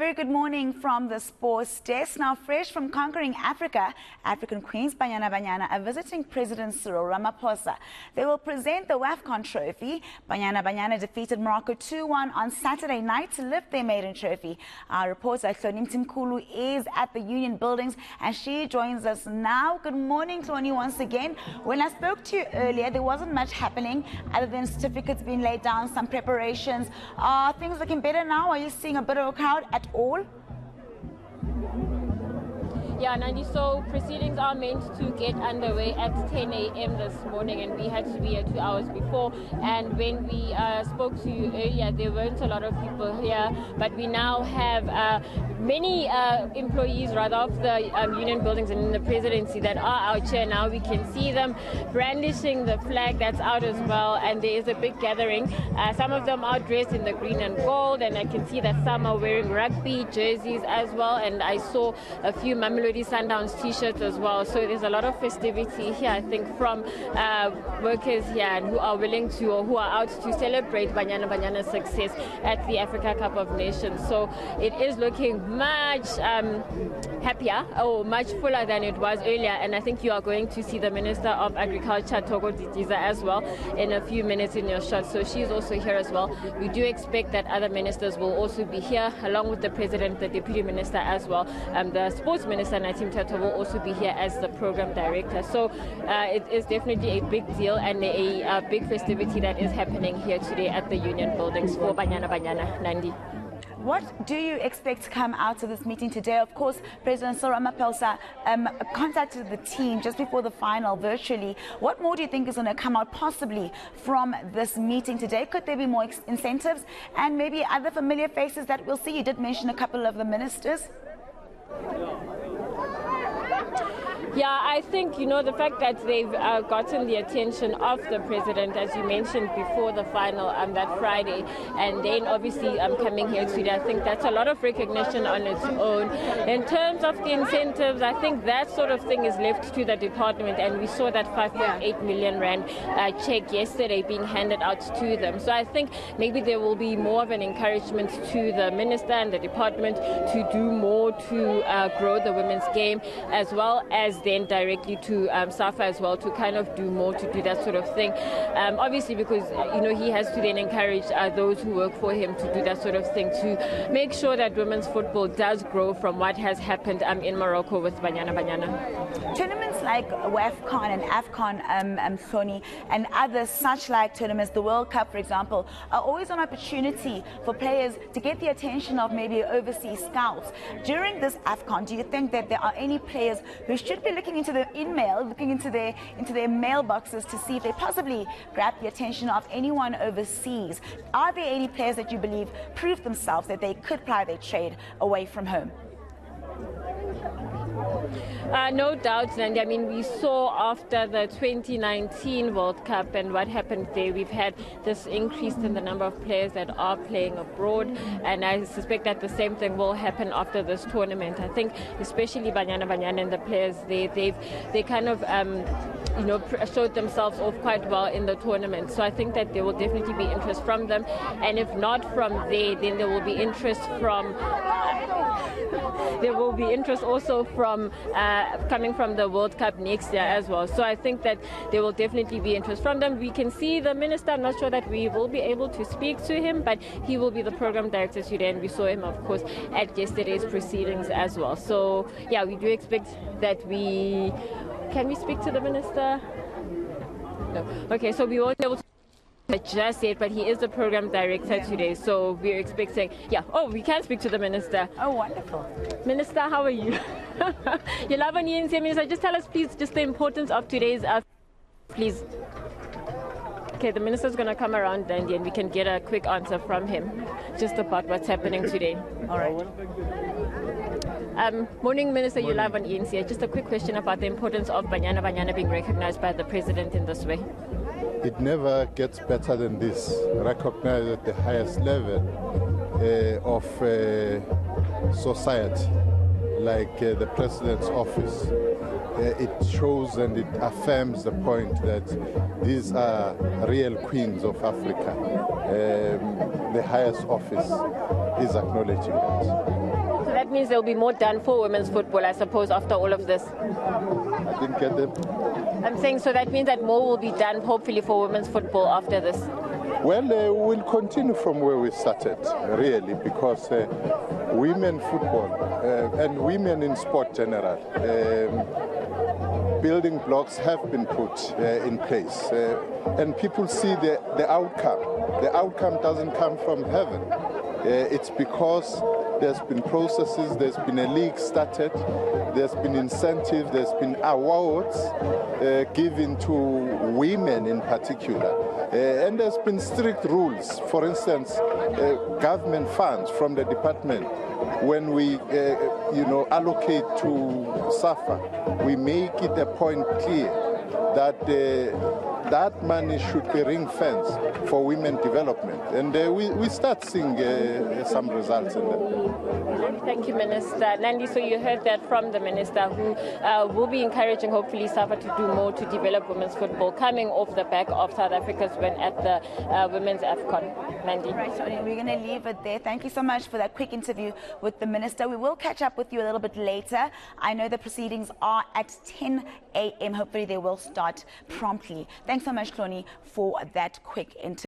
Very good morning from the sports desk. Now, fresh from conquering Africa, African Queens Banyana Banyana are visiting President Cyril Ramaphosa. They will present the WAFCON trophy. Banyana Banyana defeated Morocco 2-1 on Saturday night to lift their maiden trophy. Our reporter Hloni Mthimkhulu is at the Union Buildings and she joins us now. Good morning, Hloni, once again. When I spoke to you earlier, there wasn't much happening other than certificates being laid down, some preparations. Are things looking better now? Are you seeing a bit of a crowd at all? Yeah, Nandi, so proceedings are meant to get underway at 10 a.m. this morning, and we had to be here 2 hours before. And when we spoke to you earlier, there weren't a lot of people here, but we now have many employees rather of the Union Buildings and in the presidency that are out here now. We can see them brandishing the flag that's out as well, and there is a big gathering. Some of them are dressed in the green and gold, and I can see that some are wearing rugby jerseys as well, and I saw a few Sundowns t-shirts as well. So there's a lot of festivity here, I think, from workers here and who are willing to or who are out to celebrate Banyana Banyana's success at the Africa Cup of Nations. So it is looking much happier or much fuller than it was earlier, and I think you are going to see the Minister of Agriculture, Togo Didiza, as well in a few minutes in your shot. So she's also here as well. We do expect that other ministers will also be here along with the President, the Deputy Minister as well. The Sports Minister will also be here as the program director. So it is definitely a big deal and a big festivity that is happening here today at the Union Buildings for Banyana Banyana. Nandi. What do you expect to come out of this meeting today? Of course, President Cyril Ramaphosa contacted the team just before the final virtually. What more do you think is going to come out possibly from this meeting today? Could there be more incentives and maybe other familiar faces that we'll see? You did mention a couple of the ministers. Yeah, I think, the fact that they've gotten the attention of the president, as you mentioned before the final that Friday, and then obviously coming here today, I think that's a lot of recognition on its own. In terms of the incentives, I think that sort of thing is left to the department, and we saw that 5.8 million rand check yesterday being handed out to them. So I think maybe there will be more of an encouragement to the minister and the department to do more to grow the women's game, as well as then directly to SAFA as well, to kind of do more to do that sort of thing. Obviously, because he has to then encourage those who work for him to do that sort of thing, to make sure that women's football does grow from what has happened in Morocco with Banyana Banyana. Tournaments like WAFCON and AFCON, Hloni, and other such like tournaments, the World Cup, for example, are always an opportunity for players to get the attention of maybe overseas scouts. During this AFCON, do you think that there are any players who should be looking into their looking into their mailboxes to see if they possibly grab the attention of anyone overseas? Are there any players that you believe prove themselves that they could ply their trade away from home? No doubt, Nandi. I mean, we saw after the 2019 World Cup and what happened there, we've had this increase in the number of players that are playing abroad, and I suspect that the same thing will happen after this tournament. I think especially Banyana Banyana and the players, they kind of showed themselves off quite well in the tournament. So I think that there will definitely be interest from them, and if not from there, then there will be interest from also from coming from the World Cup next year as well. So I think that there will definitely be interest from them. We can see the minister. I'm not sure that we will be able to speak to him, but he will be the program director today, and we saw him, of course, at yesterday's proceedings as well. So yeah, we do expect that Can we speak to the minister? No. Okay, so we won't be able to just yet, but he is the program director today, so we're expecting, we can speak to the minister. Oh, wonderful. Minister, how are you? You love on eNCA, Minister. Just tell us, please, just the importance of today's, please. Okay, the minister's going to come around, Dandy, and we can get a quick answer from him just about what's happening today. All right. Morning, Minister. You live on eNCA. Just a quick question about the importance of Banyana Banyana being recognized by the president in this way. It never gets better than this, recognized at the highest level of society, like the president's office. It shows and it affirms the point that these are real queens of Africa. The highest office is acknowledging that. that means there will be more done for women's football, I suppose, after all of this. I didn't get them. I'm saying, so that means that more will be done, hopefully, for women's football after this. Well, we'll continue from where we started, really, because women football and women in sport general, building blocks have been put in place, and people see the outcome. The outcome doesn't come from heaven. It's because there's been processes, there's been a league started, there's been incentives, there's been awards given to women in particular. And there's been strict rules. For instance, government funds from the department, when we allocate to SAFA, we make it a point clear that that money should be ring-fenced for women development. And we start seeing some results in that. Thank you, Minister. Nandi, so you heard that from the Minister, who will be encouraging, hopefully, SAFA to do more to develop women's football, coming off the back of South Africa's win at the Women's AFCON. Nandi. Right, Hloni, we're going to leave it there. Thank you so much for that quick interview with the Minister. We will catch up with you a little bit later. I know the proceedings are at 10 a.m. Hopefully, they will start promptly. Thanks so much, Hloni, for that quick interview.